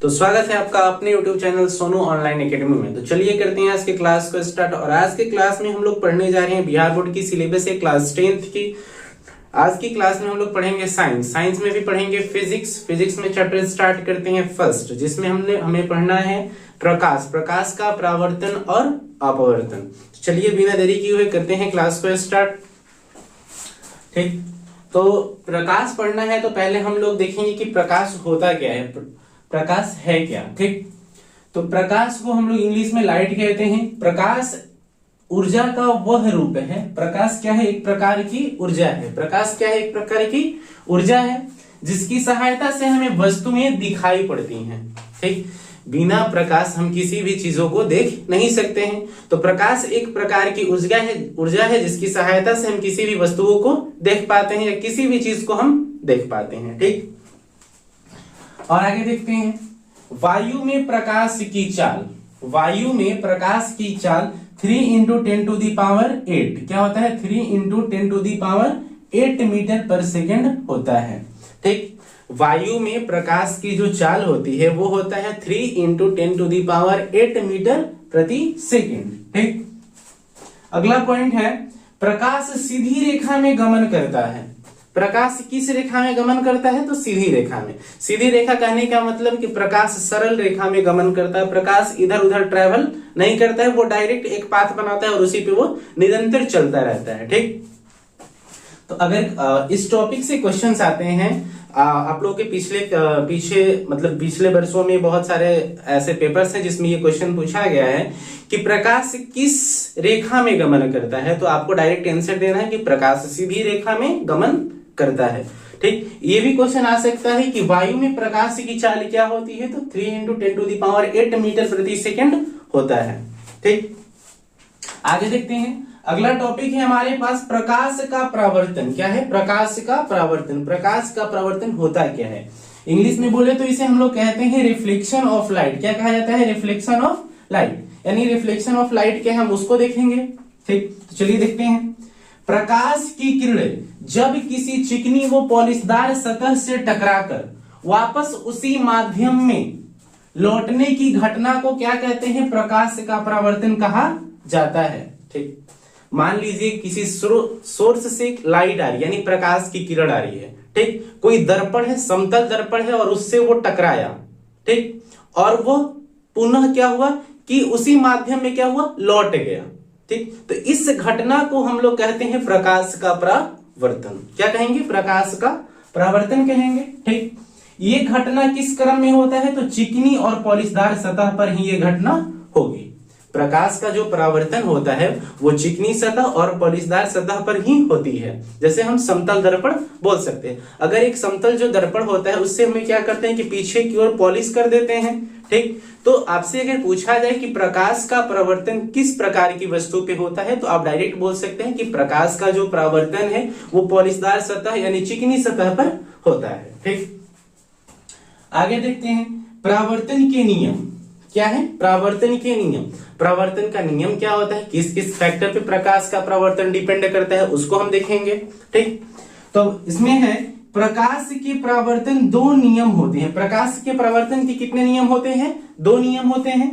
तो स्वागत है आपका अपने YouTube channel Sonu online academy में। तो चलिए करते हैं आज के क्लास को स्टार्ट। और आज के क्लास में हम लोग पढ़ने जा रहे हैं बिहार बोर्ड की सिलेबस है क्लास 10th की। आज की क्लास में हम लोग पढ़ेंगे साइंस में भी पढ़ेंगे फिजिक्स में चैप्टर स्टार्ट करते हैं फर्स्ट, जिसमें हमें पढ़ना है प्रकाश का परावर्तन और अपवर्तन। चलिए बिना देरी किए हुए करते हैं क्लास को स्टार्ट। ठीक, तो प्रकाश पढ़ना है तो पहले हम लोग देखेंगे कि प्रकाश होता क्या है, प्रकाश है क्या। ठीक, तो प्रकाश को हम लोग इंग्लिश में लाइट कहते हैं। प्रकाश ऊर्जा का वह रूप है, प्रकाश क्या है, एक प्रकार की ऊर्जा है। प्रकाश क्या है, एक प्रकार की ऊर्जा है जिसकी सहायता से हमें वस्तुएं दिखाई पड़ती हैं। ठीक, बिना प्रकाश हम किसी भी चीजों को देख नहीं सकते हैं। तो प्रकाश एक प्रकार की ऊर्जा है जिसकी सहायता से हम किसी भी वस्तुओं को देख पाते हैं या किसी भी चीज को हम देख पाते हैं। ठीक, और आगे देखते हैं वायु में प्रकाश की चाल। वायु में प्रकाश की चाल 3 × 10⁸ क्या होता है, 3 × 10⁸ मीटर पर सेकेंड होता है। ठीक, वायु में प्रकाश की जो चाल होती है वो होता है 3 × 10⁸ मीटर प्रति सेकेंड। ठीक, अगला पॉइंट है प्रकाश सीधी रेखा में गमन करता है। प्रकाश किस रेखा में गमन करता है, तो सीधी रेखा में। सीधी रेखा कहने का मतलब कि प्रकाश सरल रेखा में गमन करता है। प्रकाश इधर उधर ट्रेवल नहीं करता है, वो डायरेक्ट एक पाथ बनाता है और उसी पे वो निरंतर चलता रहता है। ठीक, तो अगर इस टॉपिक से क्वेश्चंस आते हैं, आप लोगों के पिछले वर्षों में बहुत सारे ऐसे पेपर्स हैं जिसमें ये क्वेश्चन पूछा गया है कि प्रकाश किस रेखा में गमन करता है, तो आपको डायरेक्ट आंसर देना है कि प्रकाश सीधी रेखा में गमन करता है। ठीक, ये भी क्वेश्चन आ सकता है कि वायु में प्रकाश की चाल क्या होती है, तो 3 × 10⁸ मीटर प्रति सेकेंड होता है। ठीक, आगे देखते हैं अगला टॉपिक है हमारे पास प्रकाश का परावर्तन। क्या है, प्रकाश का परावर्तन। प्रकाश का परावर्तन होता क्या है, इंग्लिश में बोले तो इसे हम लोग कहते हैं रिफ्लेक्शन ऑफ लाइट। क्या कहा जाता है, रिफ्लेक्शन ऑफ लाइट, यानी रिफ्लेक्शन ऑफ लाइट क्या है हम उसको देखेंगे। ठीक, तो चलिए देखते हैं प्रकाश की किरणें जब किसी चिकनी व पॉलिशदार सतह से टकराकर वापस उसी माध्यम में लौटने की घटना को क्या कहते हैं, प्रकाश का परावर्तन कहा जाता है। ठीक, मान लीजिए किसी सोर्स से लाइट आ रही है, यानी प्रकाश की किरण आ रही है। ठीक, कोई दर्पण है, समतल दर्पण है और उससे वो टकराया। ठीक, और वो पुनः क्या हुआ कि उसी माध्यम में क्या हुआ, लौट गया। ठीक, तो इस घटना को हम लोग कहते हैं प्रकाश का परावर्तन। क्या कहेंगे, प्रकाश का परावर्तन कहेंगे। ठीक, ये घटना किस क्रम में होता है, तो चिकनी और पॉलिशदार सतह पर ही ये घटना होगी। प्रकाश का जो परावर्तन होता है वो चिकनी सतह और पॉलिशदार सतह पर ही होती है। जैसे हम समतल दर्पण बोल सकते हैं। अगर एक समतल जो दर्पण होता है उससे हमें क्या करते हैं कि पीछे की ओर पॉलिश कर देते हैं। ठीक, तो आपसे अगर पूछा जाए कि प्रकाश का परावर्तन किस प्रकार की वस्तु पे होता है, तो आप डायरेक्ट बोल सकते हैं कि प्रकाश का जो परावर्तन है वो पॉलिशदार सतह यानी चिकनी सतह पर होता है। ठीक, आगे देखते हैं परावर्तन के नियम। क्या है, परावर्तन के नियम। परावर्तन का नियम क्या होता है, किस किस फैक्टर पे प्रकाश का परावर्तन डिपेंड करता है उसको हम देखेंगे। ठीक, तो इसमें है प्रकाश के परावर्तन 2 नियम होते हैं। प्रकाश के परावर्तन के कितने नियम होते हैं, 2 नियम होते हैं।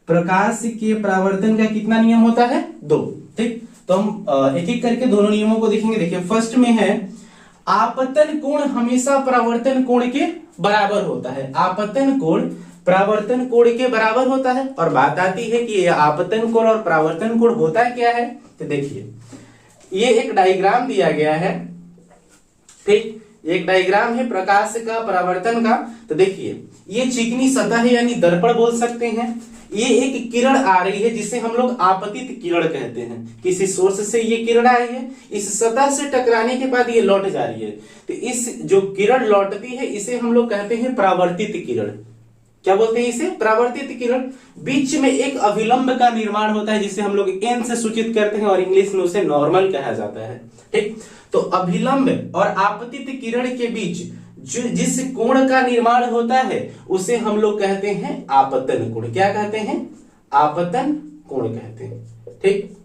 प्रकाश के परावर्तन का कितना नियम होता है, 2। ठीक, तो हम एक एक करके दोनों नियमों को देखेंगे। देखिए फर्स्ट में है आपतन कोण हमेशा परावर्तन कोण के बराबर होता है। आपतन कोण परावर्तन कोण के बराबर होता है। और बात आती है कि ये आपतन कोण और परावर्तन कोण होता क्या है, तो देखिए ये एक डायग्राम दिया गया है। ठीक, एक डायग्राम है प्रकाश का परावर्तन का। तो देखिए ये चिकनी सतह है यानी दर्पण बोल सकते हैं। ये एक किरण आ रही है जिसे हम लोग आपतित किरण कहते हैं। किसी सोर्स से ये किरण आई है, इस सतह से टकराने के बाद ये लौट जा रही है। तो इस जो किरण लौटती है इसे हम लोग कहते हैं परावर्तित किरण। क्या बोलते हैं इसे, परावर्तित किरण। बीच में एक अभिलंब का निर्माण होता है जिसे हम लोग एन से सूचित करते हैं और इंग्लिश में उसे नॉर्मल कहा जाता है। ठीक, तो अभिलंब और आपतित किरण के बीच जिस कोण का निर्माण होता है उसे हम लोग कहते हैं आपतन कोण। क्या कहते हैं, आपतन कोण कहते हैं। ठीक,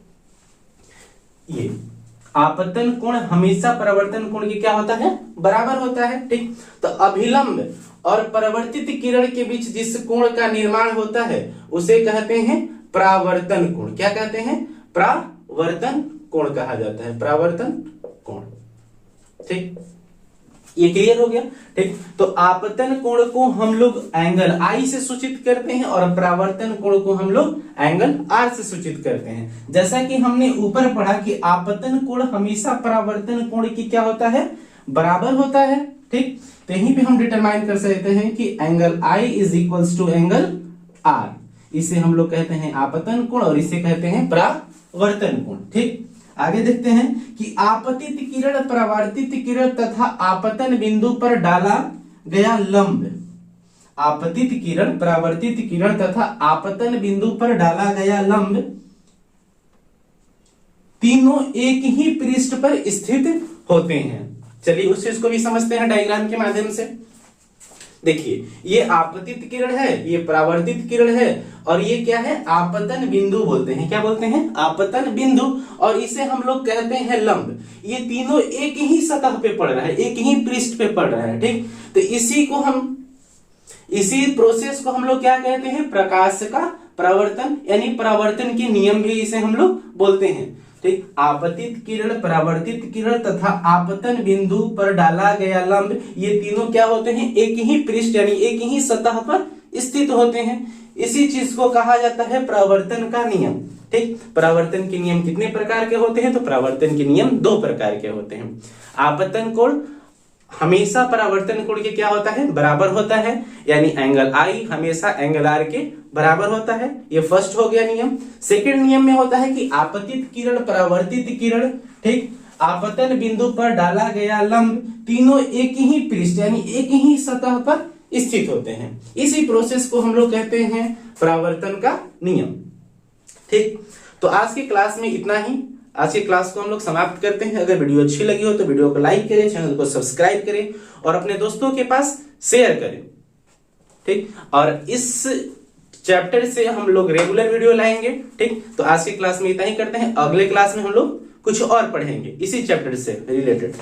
ये आपतन कोण हमेशा परावर्तन कोण की क्या होता है, बराबर होता है। ठीक, तो अभिलंब और परावर्तित किरण के बीच जिस कोण का निर्माण होता है उसे कहते हैं परावर्तन कोण। क्या कहते हैं? परावर्तन कोण कहा जाता है, परावर्तन कोण। ठीक, ये क्लियर हो गया। ठीक, तो आपतन कोण को हम लोग एंगल आई से सूचित करते हैं और परावर्तन कोण को हम लोग एंगल आर से सूचित करते हैं। जैसा कि हमने ऊपर पढ़ा कि आपतन कोण हमेशा परावर्तन कोण की क्या होता है? बराबर होता है। ठीक, तो यहीं पे हम डिटरमाइन कर सकते हैं कि angle I is equals to angle R. इसे हम लोग कहते हैं आपतन कोण और इसे कहते हैं परावर्तन कोण। ठीक, आगे देखते हैं कि आपतित किरण, परावर्तित किरण तथा आपतन बिंदु पर डाला गया लंब। आपतित किरण, परावर्तित किरण तथा आपतन बिंदु पर डाला गया लंब तीनों एक ही पृष्ठ पर स्थित होते हैं। चलिए उस चीज को भी समझते हैं डायग्राम के माध्यम से। देखिए, ये आपतित किरण है, ये परावर्तित किरण है और ये क्या है? आपतन बिंदु बोलते हैं। क्या बोलते हैं? आपतन बिंदु। और इसे हम लोग कहते हैं लंब। ये तीनों एक ही सतह पे पड़ रहा है, एक ही पृष्ठ पे पड़ रहा है। ठीक, तो इसी प्रोसेस को हम लोग क्या कहते हैं? प्रकाश का परावर्तन, यानी परावर्तन के नियम भी इसे हम लोग बोलते हैं। ठीक, आपतित किरण, परावर्तित किरण तथा आपतन बिंदु पर डाला गया लंब, ये तीनों क्या होते हैं? एक ही पृष्ठ यानी एक ही सतह पर स्थित होते हैं। इसी चीज को कहा जाता है परावर्तन का नियम। ठीक, परावर्तन के नियम कितने प्रकार के होते हैं? तो परावर्तन के नियम 2 प्रकार के होते हैं। आपतन कोण हमेशा परावर्तन कोण के क्या होता है? बराबर होता है, यानी एंगल आई हमेशा एंगल आर के बराबर होता है। ये फर्स्ट हो गया नियम। सेकंड नियम में होता है कि आपतित किरण, परावर्तित किरण, ठीक, आपतन बिंदु पर डाला गया लंब तीनों एक ही पृष्ठ यानी एक ही सतह पर स्थित होते हैं। इसी प्रोसेस को हम लोग कहते हैं परावर्तन का नियम। ठीक, तो आज की क्लास में इतना ही। आज की क्लास को हम लोग समाप्त करते हैं। अगर वीडियो अच्छी लगी हो तो वीडियो को लाइक करें, चैनल को सब्सक्राइब करें और अपने दोस्तों के पास शेयर करें। ठीक, और इस चैप्टर से हम लोग रेगुलर वीडियो लाएंगे। ठीक, तो आज की क्लास में इतना ही करते हैं। अगले क्लास में हम लोग कुछ और पढ़ेंगे इसी चैप्टर से रिलेटेड।